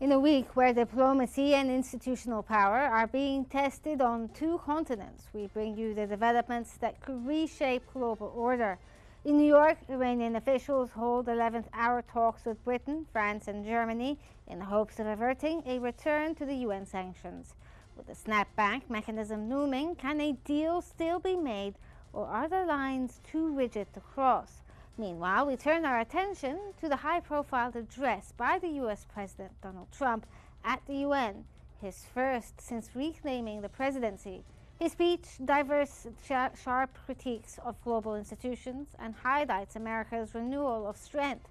In a week where diplomacy and institutional power are being tested on two continents, we bring you the developments that could reshape global order. In New York, Iranian officials hold 11th hour talks with Britain, France and Germany in the hopes of averting a return to the UN sanctions. With the snapback mechanism looming, can a deal still be made, or are the lines too rigid to cross? Meanwhile, we turn our attention to the high-profile address by the US President Donald Trump at the UN, his first since reclaiming the presidency. His speech diverse sharp critiques of global institutions and highlights America's renewal of strength.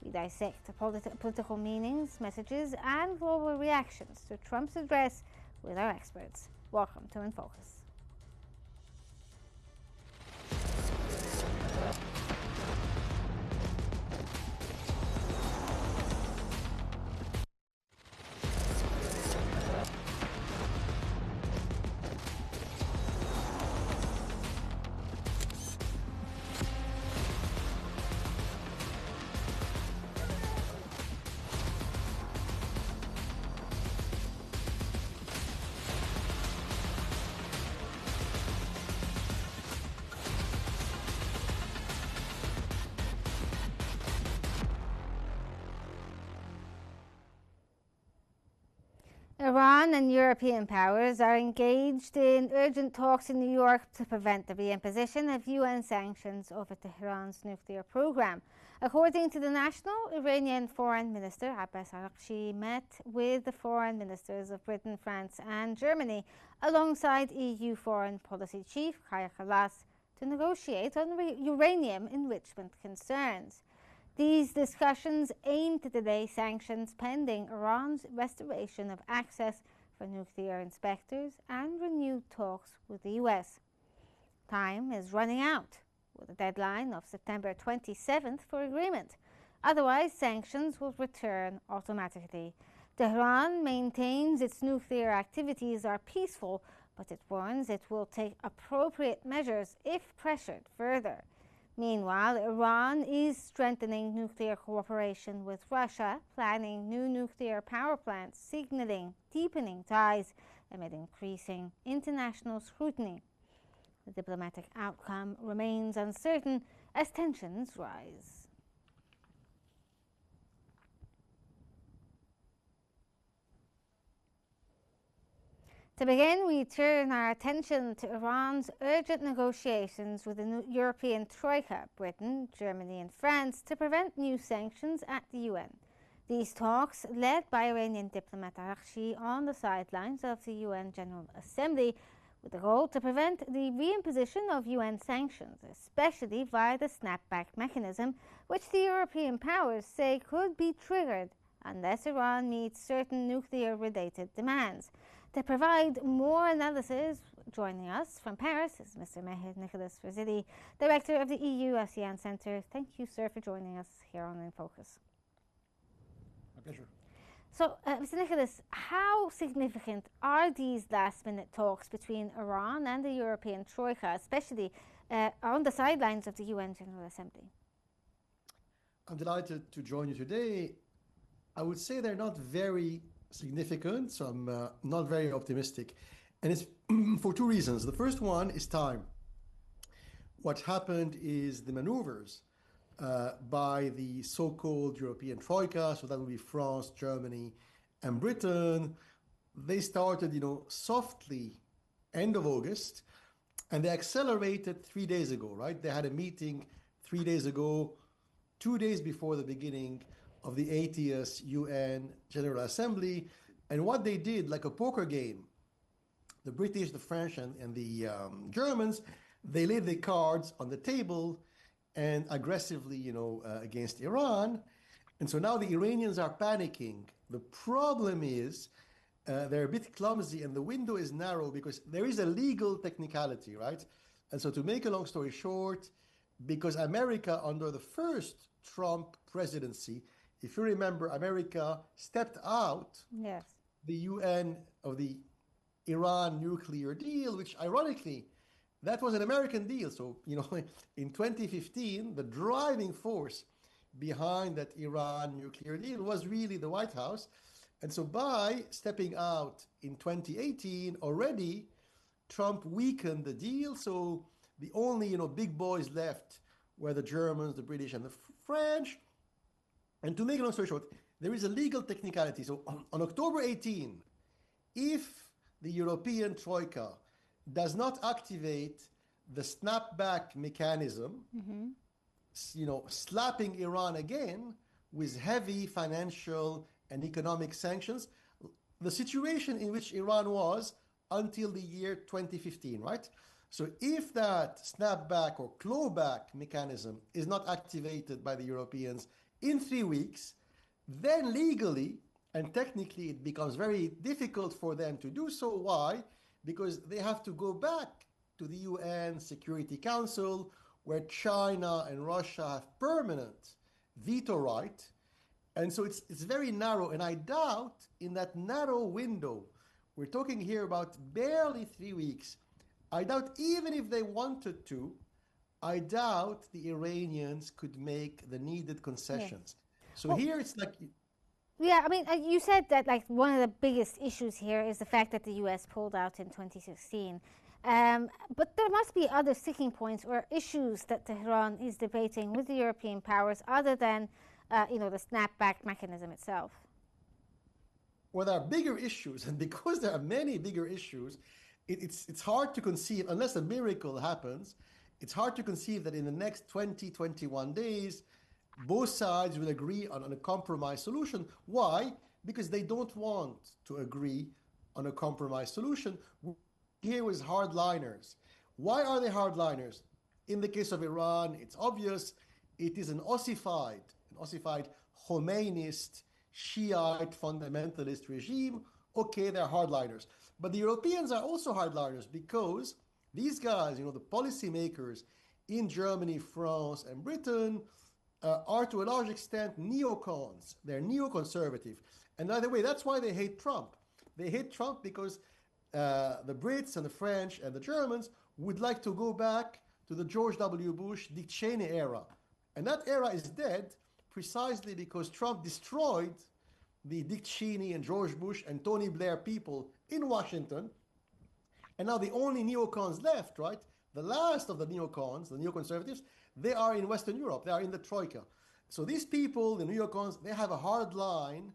We dissect the political meanings, messages, and global reactions to Trump's address with our experts. Welcome to In Focus. Iran and European powers are engaged in urgent talks in New York to prevent the reimposition of UN sanctions over Tehran's nuclear program. According to the National, Iranian Foreign Minister Abbas Araghchi met with the foreign ministers of Britain, France and Germany, alongside EU Foreign Policy Chief Kaja Kallas, to negotiate on uranium enrichment concerns. These discussions aim to delay sanctions pending Iran's restoration of access for nuclear inspectors and renewed talks with the US. Time is running out, with a deadline of September 27th for agreement. Otherwise, sanctions will return automatically. Tehran maintains its nuclear activities are peaceful, but it warns it will take appropriate measures if pressured further. Meanwhile, Iran is strengthening nuclear cooperation with Russia, planning new nuclear power plants, signaling deepening ties amid increasing international scrutiny. The diplomatic outcome remains uncertain as tensions rise. To begin, we turn our attention to Iran's urgent negotiations with the European Troika, Britain, Germany and France, to prevent new sanctions at the UN. These talks, led by Iranian diplomat Araghchi on the sidelines of the UN General Assembly, with the goal to prevent the reimposition of UN sanctions, especially via the snapback mechanism, which the European powers say could be triggered unless Iran meets certain nuclear-related demands. To provide more analysis, joining us from Paris is Mr. Mehir Nicholas Razili, Director of the EU ASEAN Centre. Thank you, sir, for joining us here on In Focus. My pleasure. So, Mr. Nicholas, how significant are these last-minute talks between Iran and the European Troika, especially on the sidelines of the UN General Assembly? I'm delighted to join you today. I would say they're not very significant, so I'm not very optimistic. And it's for two reasons. The first one is time. What happened is the maneuvers by the so-called European Troika, so that would be France, Germany, and Britain. They started, softly end of August, and they accelerated 3 days ago, right? They had a meeting 3 days ago, 2 days before the beginning of the 80th UN General Assembly. And what they did, like a poker game, the British, the French, and the Germans, they laid the cards on the table and aggressively, against Iran. And so now the Iranians are panicking. The problem is they're a bit clumsy and the window is narrow because there is a legal technicality, right? And so to make a long story short, because America under the first Trump presidency, if you remember, America stepped out the UN of the Iran nuclear deal, which ironically, that was an American deal. So, in 2015, the driving force behind that Iran nuclear deal was really the White House. And so by stepping out in 2018, already Trump weakened the deal. So the only, big boys left were the Germans, the British, and the French. And to make a long story short, there is a legal technicality. So on October 18, if the European Troika does not activate the snapback mechanism, slapping Iran again with heavy financial and economic sanctions, the situation in which Iran was until the year 2015, right? So if that snapback or clawback mechanism is not activated by the Europeans in 3 weeks, then legally and technically it becomes very difficult for them to do so. Why? Because they have to go back to the UN Security Council, where China and Russia have permanent veto right. And so it's very narrow. And I doubt in that narrow window, we're talking here about barely 3 weeks, I doubt even if they wanted to, I doubt the Iranians could make the needed concessions. So here it's like... Yeah, I mean, you said that like one of the biggest issues here is the fact that the U.S. pulled out in 2016. But there must be other sticking points or issues that Tehran is debating with the European powers other than, the snapback mechanism itself. Well, there are bigger issues, and because there are many bigger issues, it's hard to conceive, unless a miracle happens, it's hard to conceive that in the next 20, 21 days, both sides will agree on a compromise solution. Why? Because they don't want to agree on a compromise solution. Here was hardliners. Why are they hardliners? In the case of Iran, it's obvious. It is an ossified Khomeiniist, Shiite fundamentalist regime. Okay, they're hardliners. But the Europeans are also hardliners because these guys, the policymakers in Germany, France, and Britain are to a large extent neocons. They're neoconservative. And by the way, that's why they hate Trump. They hate Trump because the Brits and the French and the Germans would like to go back to the George W. Bush, Dick Cheney era. And that era is dead precisely because Trump destroyed the Dick Cheney and George Bush and Tony Blair people in Washington. And now the only neocons left, right? The last of the neocons, the neoconservatives, they are in Western Europe. They are in the Troika. So these people, the neocons, they have a hard line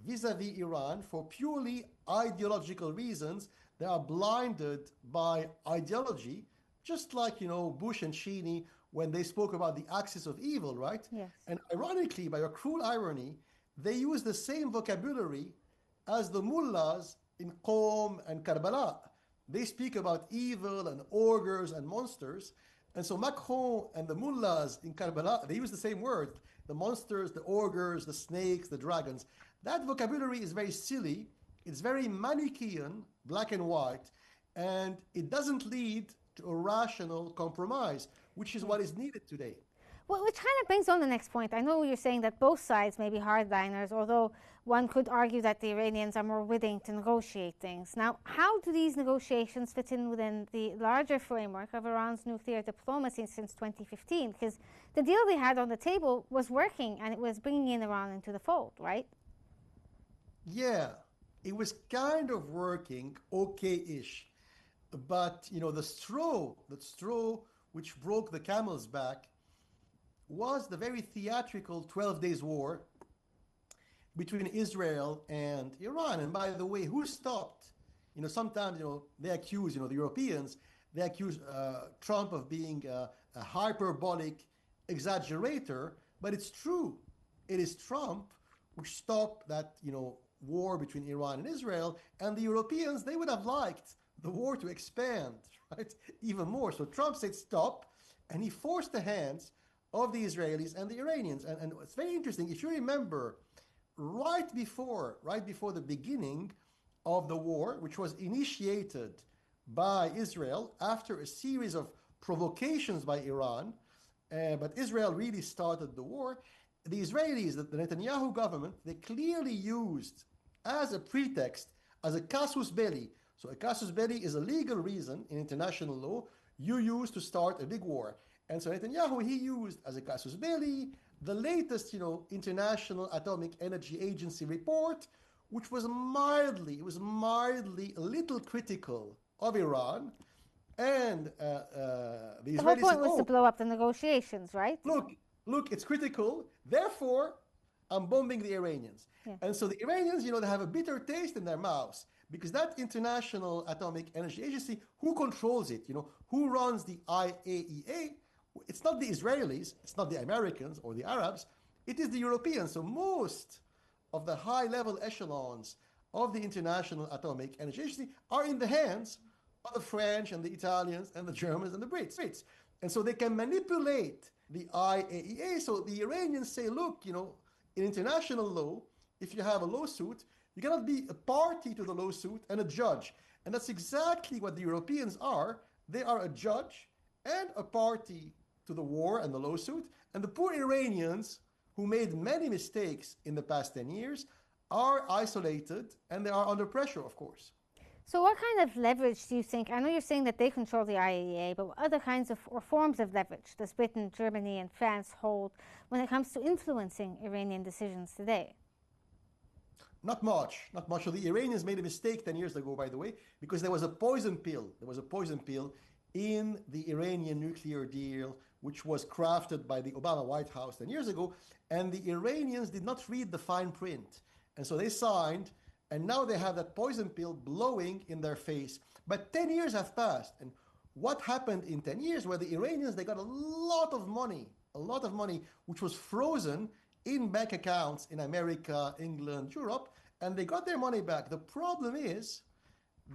vis-a-vis Iran for purely ideological reasons. They are blinded by ideology, just like, Bush and Cheney when they spoke about the axis of evil, right? Yes. And ironically, by a cruel irony, they use the same vocabulary as the mullahs in Qom and Karbala. They speak about evil and ogres and monsters. And so Macron and the mullahs in Karbala, they use the same word, the monsters, the ogres, the snakes, the dragons. That vocabulary is very silly. It's very Manichaean, black and white, and it doesn't lead to a rational compromise, which is what is needed today. Well, which kind of brings on the next point. I know you're saying that both sides may be hardliners, although one could argue that the Iranians are more willing to negotiate things. Now, how do these negotiations fit in within the larger framework of Iran's nuclear diplomacy since 2015? Because the deal they had on the table was working and it was bringing in Iran into the fold, right? Yeah, it was kind of working okay-ish. But, the straw which broke the camel's back was the very theatrical 12 days war between Israel and Iran. And by the way, who stopped? Sometimes, they accuse, the Europeans, they accuse Trump of being a hyperbolic exaggerator, but it's true. It is Trump who stopped that, war between Iran and Israel, and the Europeans, they would have liked the war to expand, right, even more. So Trump said stop, and he forced the hands of the Israelis and the Iranians. And it's very interesting. If you remember, right before the beginning of the war, which was initiated by Israel after a series of provocations by Iran, but Israel really started the war, the Israelis, the Netanyahu government, they clearly used as a pretext, as a casus belli. So a casus belli is a legal reason in international law you use to start a big war. And so Netanyahu, he used as a casus belli the latest, International Atomic Energy Agency report, which was mildly a little critical of Iran. And the Israelis whole point said, was to blow up the negotiations, right? Look, it's critical. Therefore, I'm bombing the Iranians. Yeah. And so the Iranians, they have a bitter taste in their mouths because that International Atomic Energy Agency, who controls it? Who runs the IAEA? It's not the Israelis, it's not the Americans or the Arabs, it is the Europeans. So most of the high-level echelons of the International Atomic Energy Agency are in the hands of the French and the Italians and the Germans and the Brits. And so they can manipulate the IAEA. So the Iranians say, look, in international law, if you have a lawsuit, you cannot be a party to the lawsuit and a judge. And that's exactly what the Europeans are. They are a judge and a party to the war and the lawsuit. And the poor Iranians, who made many mistakes in the past 10 years, are isolated and they are under pressure, of course. So what kind of leverage do you think, I know you're saying that they control the IAEA, but what other kinds of or forms of leverage does Britain, Germany and France hold when it comes to influencing Iranian decisions today? Not much. So the Iranians made a mistake 10 years ago, by the way, because there was a poison pill. In the Iranian nuclear deal, which was crafted by the Obama White House 10 years ago, and the Iranians did not read the fine print. And so they signed, and now they have that poison pill blowing in their face. But 10 years have passed, and what happened in 10 years? Where the Iranians, they got a lot of money, which was frozen in bank accounts in America, England, Europe, and they got their money back. The problem is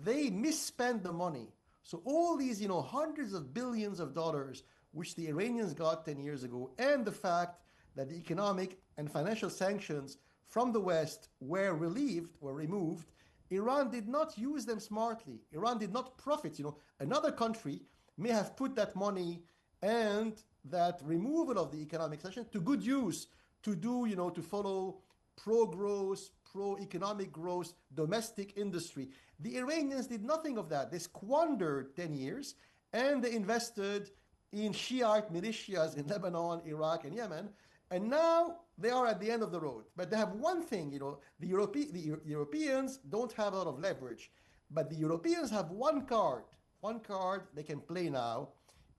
they misspent the money. So all these, hundreds of billions of dollars, which the Iranians got 10 years ago, and the fact that the economic and financial sanctions from the West were removed, Iran did not use them smartly. Iran did not profit. Another country may have put that money and that removal of the economic sanctions to good use, to do, to follow pro-growth, pro-economic growth, domestic industry. The Iranians did nothing of that. They squandered 10 years and they invested in Shiite militias in Lebanon, Iraq, and Yemen. And now they are at the end of the road. But they have one thing, the Europeans don't have a lot of leverage. But the Europeans have one card they can play now.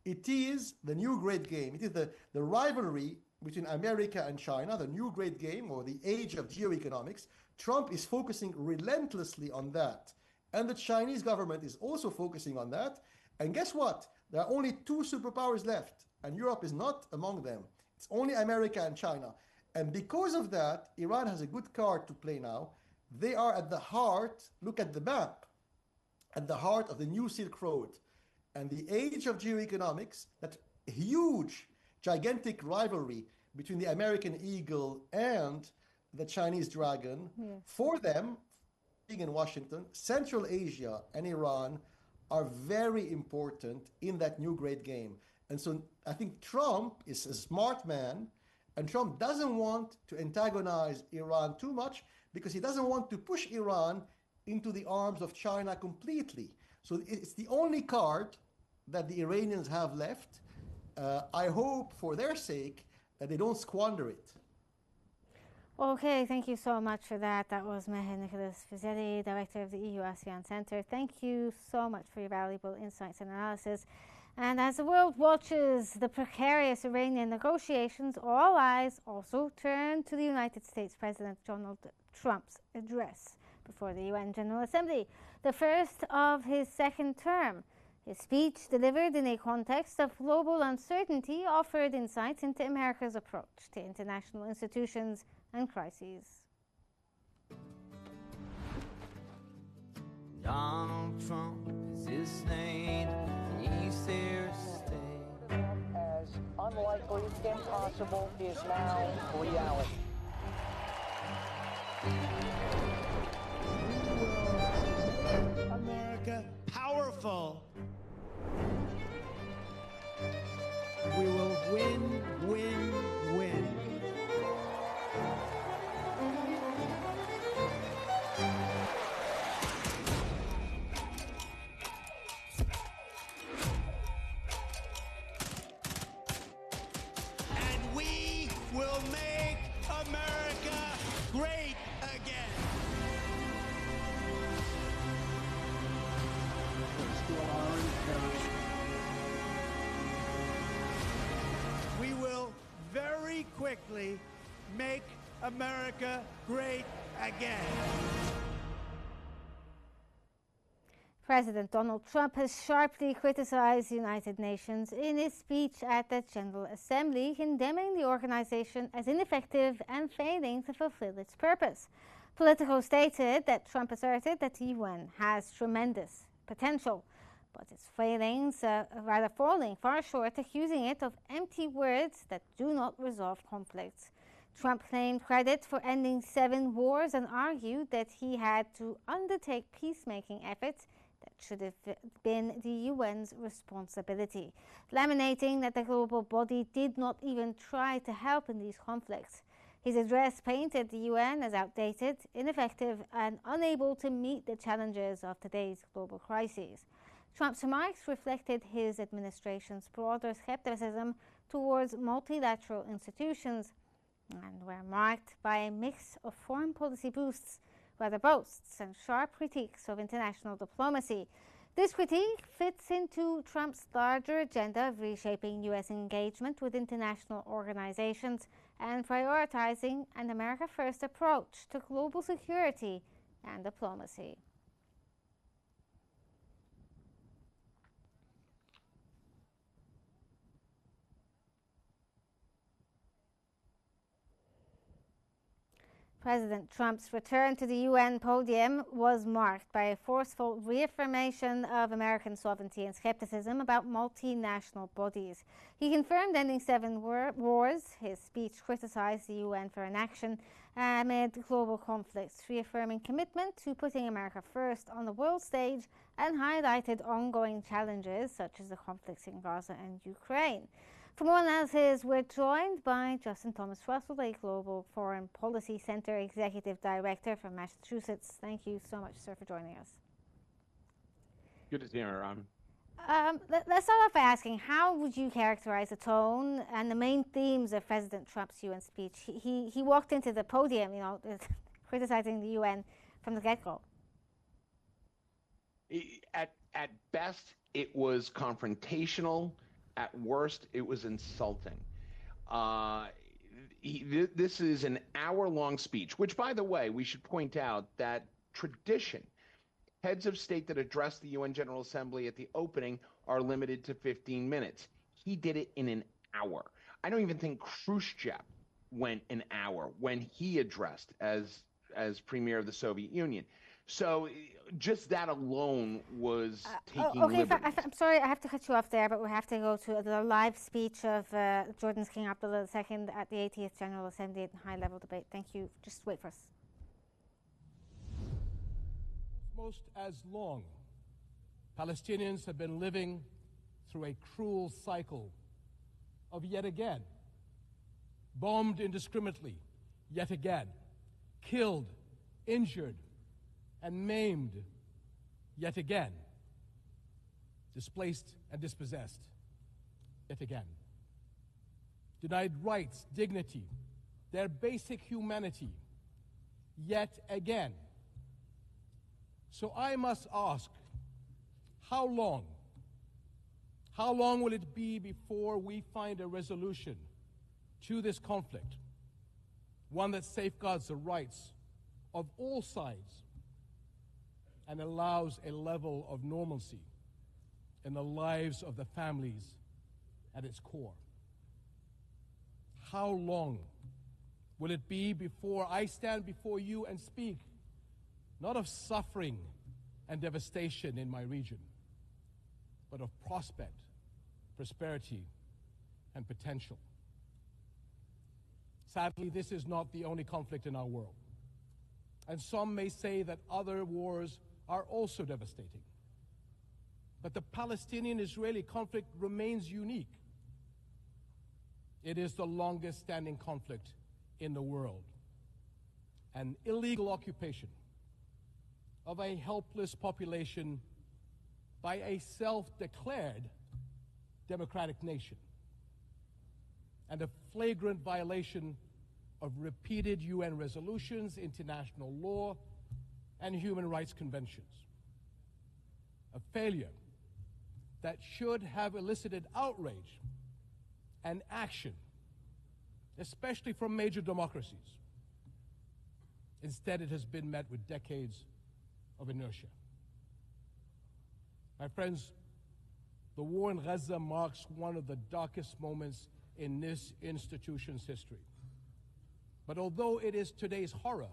It is the new great game. It is the rivalry between America and China, the new great game, or the age of geoeconomics. Trump is focusing relentlessly on that. And the Chinese government is also focusing on that. And guess what? There are only two superpowers left, and Europe is not among them. It's only America and China. And because of that, Iran has a good card to play now. They are at the heart, look at the map, at the heart of the new Silk Road. And the age of geoeconomics, that huge, gigantic rivalry between the American eagle and the Chinese dragon, for them, being in Washington, Central Asia and Iran are very important in that new great game. And so I think Trump is a smart man, and Trump doesn't want to antagonize Iran too much because he doesn't want to push Iran into the arms of China completely. So it's the only card that the Iranians have left. I hope for their sake that they don't squander it. Okay, thank you so much for that. That was Meher Nicholas Fazeli, Director of the EU ASEAN Centre. Thank you so much for your valuable insights and analysis. And as the world watches the precarious Iranian negotiations, all eyes also turn to the United States President Donald Trump's address before the UN General Assembly, the first of his second term. His speech, delivered in a context of global uncertainty, offered insights into America's approach to international institutions and crises. Donald Trump is his name, and he's here to stay. As unlikely, impossible, is now reality. America powerful. We will win, win, win. And we will make America great again. President Donald Trump has sharply criticized the United Nations in his speech at the General Assembly, condemning the organization as ineffective and failing to fulfill its purpose. Politico stated that Trump asserted that the UN has tremendous potential, but its failings rather falling far short, accusing it of empty words that do not resolve conflicts. Trump claimed credit for ending 7 wars and argued that he had to undertake peacemaking efforts that should have been the UN's responsibility, laminating that the global body did not even try to help in these conflicts. His address painted the UN as outdated, ineffective, and unable to meet the challenges of today's global crises. Trump's remarks reflected his administration's broader skepticism towards multilateral institutions and were marked by a mix of foreign policy boasts and sharp critiques of international diplomacy. This critique fits into Trump's larger agenda of reshaping U.S. engagement with international organizations and prioritizing an America First approach to global security and diplomacy. President Trump's return to the UN podium was marked by a forceful reaffirmation of American sovereignty and skepticism about multinational bodies. He confirmed ending 7 wars. His speech criticized the UN for inaction amid global conflicts, reaffirming commitment to putting America first on the world stage, and highlighted ongoing challenges such as the conflicts in Gaza and Ukraine. For more analysis, we're joined by Justin Thomas Russell, a Global Foreign Policy Center Executive Director from Massachusetts. Thank you so much, sir, for joining us. Good to see you, Ron. Let's start off by asking, how would you characterize the tone and the main themes of President Trump's UN speech? He walked into the podium, criticizing the UN from the get-go. At best, it was confrontational. At worst, it was insulting. This is an hour-long speech, which, by the way, we should point out that tradition, heads of state that address the UN General Assembly at the opening are limited to 15 minutes. He did it in an hour. I don't even think Khrushchev went an hour when he addressed as premier of the Soviet Union. So just that alone was taking liberties. I'm sorry, I have to cut you off there, but we have to go to the live speech of Jordan's King Abdullah II at the 80th General Assembly high-level debate. Thank you. Just wait for us. Almost as long, Palestinians have been living through a cruel cycle of yet again, bombed indiscriminately, yet again, killed, injured, and maimed yet again, displaced and dispossessed yet again, denied rights, dignity, their basic humanity yet again. So I must ask, how long will it be before we find a resolution to this conflict, one that safeguards the rights of all sides and allows a level of normalcy in the lives of the families at its core? How long will it be before I stand before you and speak not of suffering and devastation in my region, but of prospect, prosperity, and potential? Sadly, this is not the only conflict in our world, and some may say that other wars are also devastating. But the Palestinian-Israeli conflict remains unique. It is the longest-standing conflict in the world, an illegal occupation of a helpless population by a self-declared democratic nation, and a flagrant violation of repeated UN resolutions, international law, and human rights conventions. A failure that should have elicited outrage and action, especially from major democracies, Instead, it has been met with decades of inertia. My friends, the war in Gaza marks one of the darkest moments in this institution's history. But although it is today's horror,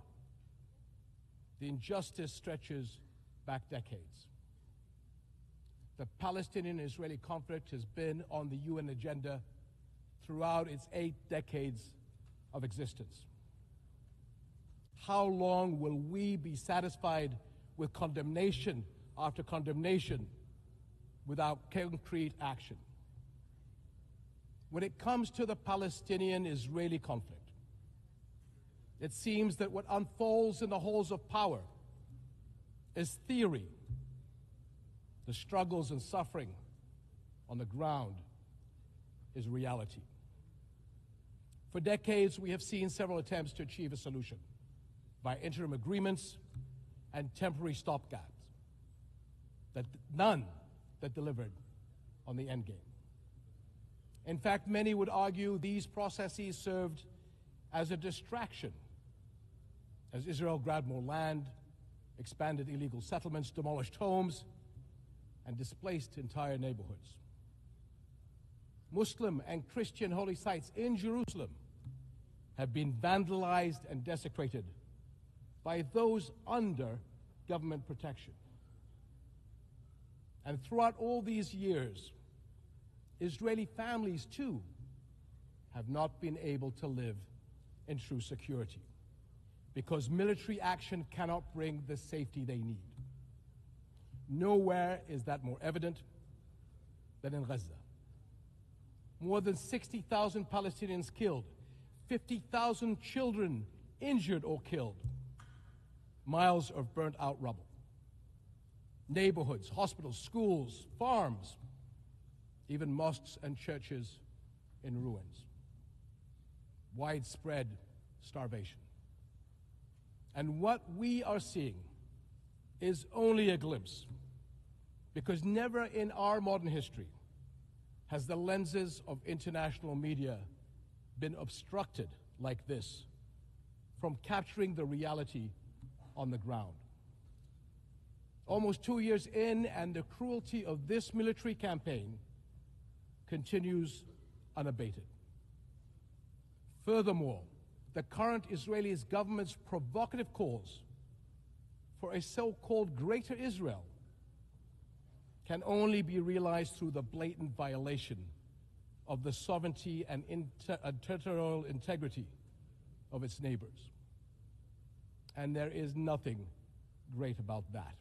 the injustice stretches back decades. The Palestinian-Israeli conflict has been on the UN agenda throughout its 8 decades of existence. How long will we be satisfied with condemnation after condemnation without concrete action? When it comes to the Palestinian-Israeli conflict, it seems that what unfolds in the halls of power is theory. The struggles and suffering on the ground is reality. For decades, we have seen several attempts to achieve a solution by interim agreements and temporary stopgaps, none that delivered on the end game. In fact, many would argue these processes served as a distraction as Israel grabbed more land, expanded illegal settlements, demolished homes, and displaced entire neighborhoods. Muslim and Christian holy sites in Jerusalem have been vandalized and desecrated by those under government protection. And throughout all these years, Israeli families, too, have not been able to live in true security because military action cannot bring the safety they need. Nowhere is that more evident than in Gaza. More than 60,000 Palestinians killed, 50,000 children injured or killed, miles of burnt-out rubble. Neighborhoods, hospitals, schools, farms, even mosques and churches in ruins. Widespread starvation. And what we are seeing is only a glimpse, because never in our modern history has the lenses of international media been obstructed like this from capturing the reality on the ground. Almost 2 years in, and the cruelty of this military campaign continues unabated. Furthermore, the current Israeli government's provocative calls for a so-called Greater Israel can only be realized through the blatant violation of the sovereignty and territorial integrity of its neighbors. And there is nothing great about that.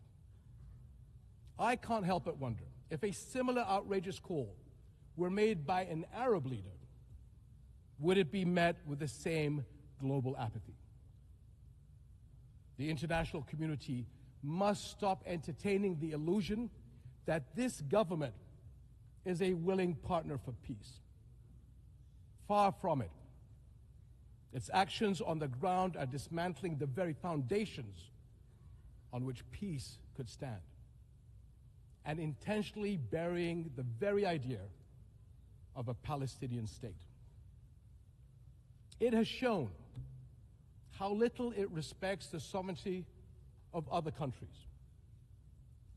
I can't help but wonder if a similar outrageous call were made by an Arab leader, would it be met with the same global apathy? The international community must stop entertaining the illusion that this government is a willing partner for peace. Far from it. Its actions on the ground are dismantling the very foundations on which peace could stand, and intentionally burying the very idea of a Palestinian state. It has shown how little it respects the sovereignty of other countries,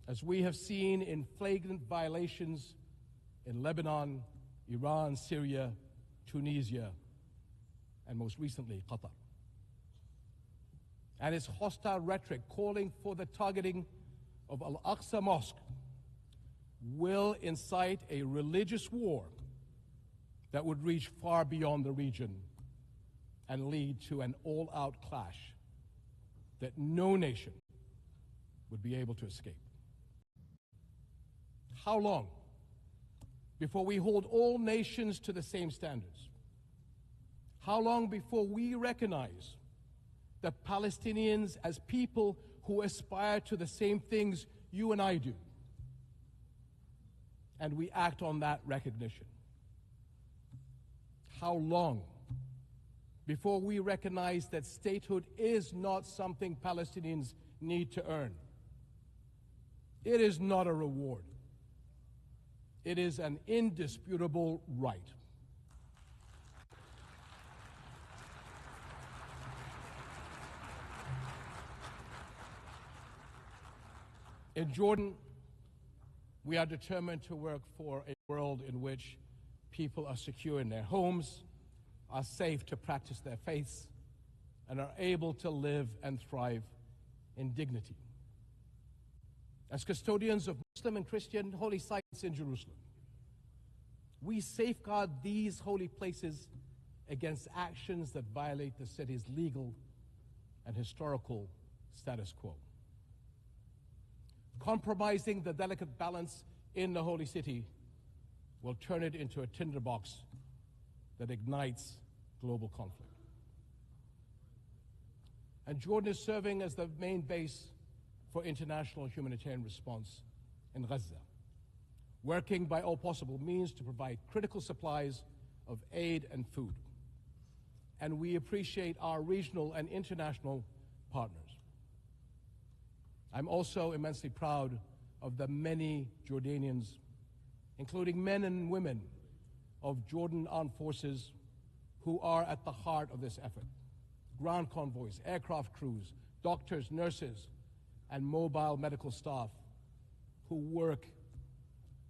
as we have seen in flagrant violations in Lebanon, Iran, Syria, Tunisia, and most recently, Qatar. And its hostile rhetoric calling for the targeting of Al-Aqsa Mosque will incite a religious war that would reach far beyond the region and lead to an all-out clash that no nation would be able to escape. How long before we hold all nations to the same standards? How long before we recognize the Palestinians as people who aspire to the same things you and I do, and we act on that recognition? How long before we recognize that statehood is not something Palestinians need to earn? It is not a reward. It is an indisputable right. In Jordan, we are determined to work for a world in which people are secure in their homes, are safe to practice their faiths, and are able to live and thrive in dignity. As custodians of Muslim and Christian holy sites in Jerusalem, we safeguard these holy places against actions that violate the city's legal and historical status quo. Compromising the delicate balance in the holy city will turn it into a tinderbox that ignites global conflict. And Jordan is serving as the main base for international humanitarian response in Gaza, working by all possible means to provide critical supplies of aid and food. And we appreciate our regional and international partners. I'm also immensely proud of the many Jordanians, including men and women of Jordan Armed Forces, who are at the heart of this effort. Ground convoys, aircraft crews, doctors, nurses, and mobile medical staff who work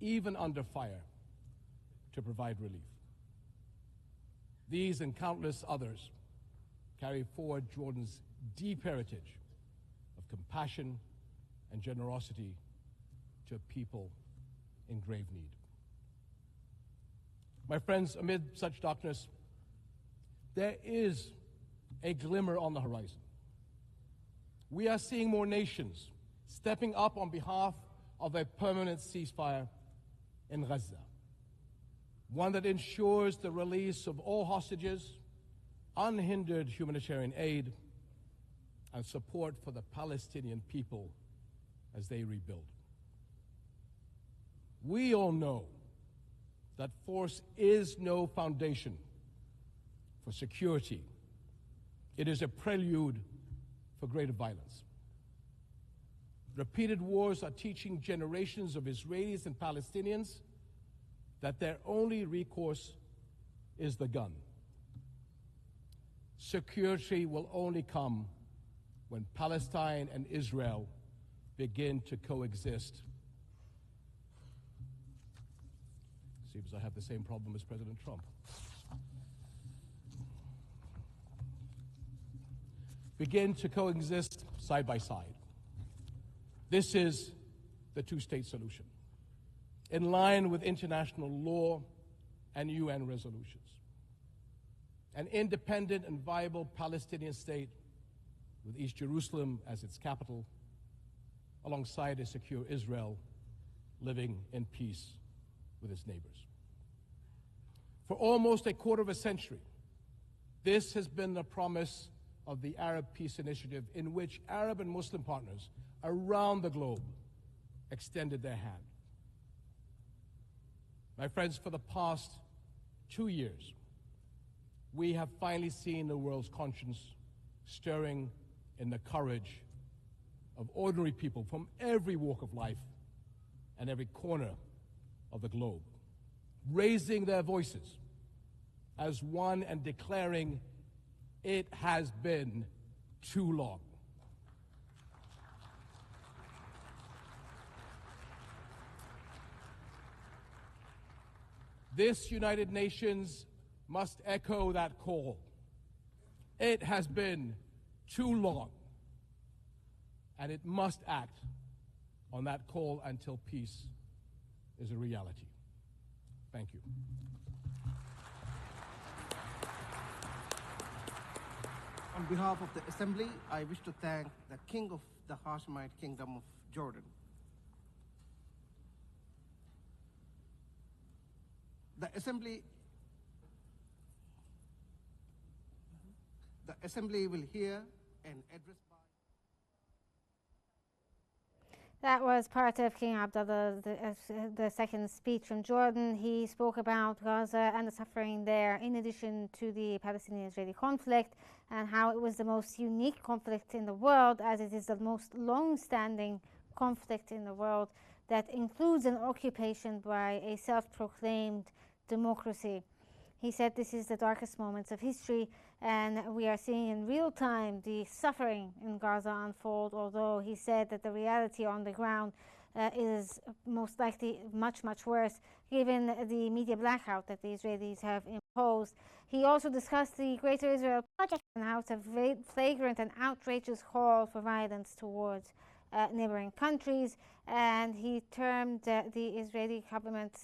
even under fire to provide relief. These and countless others carry forward Jordan's deep heritage of compassion and generosity to people in grave need. My friends, amid such darkness, there is a glimmer on the horizon. We are seeing more nations stepping up on behalf of a permanent ceasefire in Gaza, one that ensures the release of all hostages, unhindered humanitarian aid, and support for the Palestinian people as they rebuild. We all know that force is no foundation for security. It is a prelude for greater violence. Repeated wars are teaching generations of Israelis and Palestinians that their only recourse is the gun. Security will only come when Palestine and Israel begin to coexist. Seems I have the same problem as President Trump. Begin to coexist side by side. This is the two-state solution, in line with international law and UN resolutions. An independent and viable Palestinian state with East Jerusalem as its capital, alongside a secure Israel living in peace with its neighbors. For almost a quarter of a century, this has been the promise of the Arab Peace Initiative, in which Arab and Muslim partners around the globe extended their hand. My friends, for the past 2 years, we have finally seen the world's conscience stirring in the courage of ordinary people from every walk of life and every corner of the globe, raising their voices as one and declaring, it has been too long. This United Nations must echo that call. It has been too long, and it must act on that call until peace is a reality. Thank you. On behalf of the Assembly, I wish to thank the King of the Hashemite Kingdom of Jordan. The Assembly will hear an address by... That was part of King Abdullah II's speech from Jordan. He spoke about Gaza and the suffering there, in addition to the Palestinian-Israeli conflict, and how it was the most unique conflict in the world, as it is the most long-standing conflict in the world that includes an occupation by a self-proclaimed democracy. He said this is the darkest moments of history, And we are seeing in real time the suffering in Gaza unfold, although he said that the reality on the ground is most likely much, much worse, given the media blackout that the Israelis have imposed. He also discussed the Greater Israel Project and how it's a flagrant and outrageous call for violence towards neighboring countries. And he termed the Israeli government,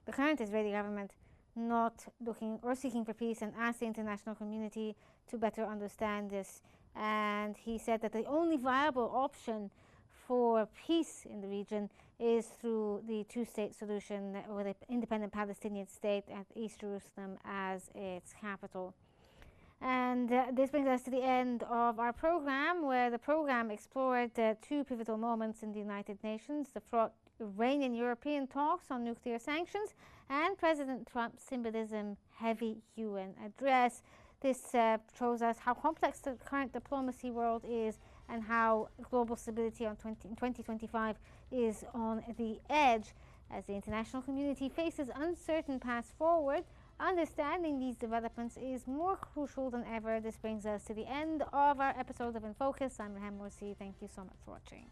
the current Israeli government, not looking or seeking for peace, and asked the international community to better understand this. And he said that the only viable option for peace in the region is through the two-state solution with an independent Palestinian state and East Jerusalem as its capital. And this brings us to the end of our program, where the program explored two pivotal moments in the United Nations: the fraught Iranian-European talks on nuclear sanctions and President Trump's symbolism-heavy UN address. This shows us how complex the current diplomacy world is and how global stability in 2025 is on the edge. As the international community faces uncertain paths forward, understanding these developments is more crucial than ever. This brings us to the end of our episode of In Focus. I'm Rehan Morsi. Thank you so much for watching.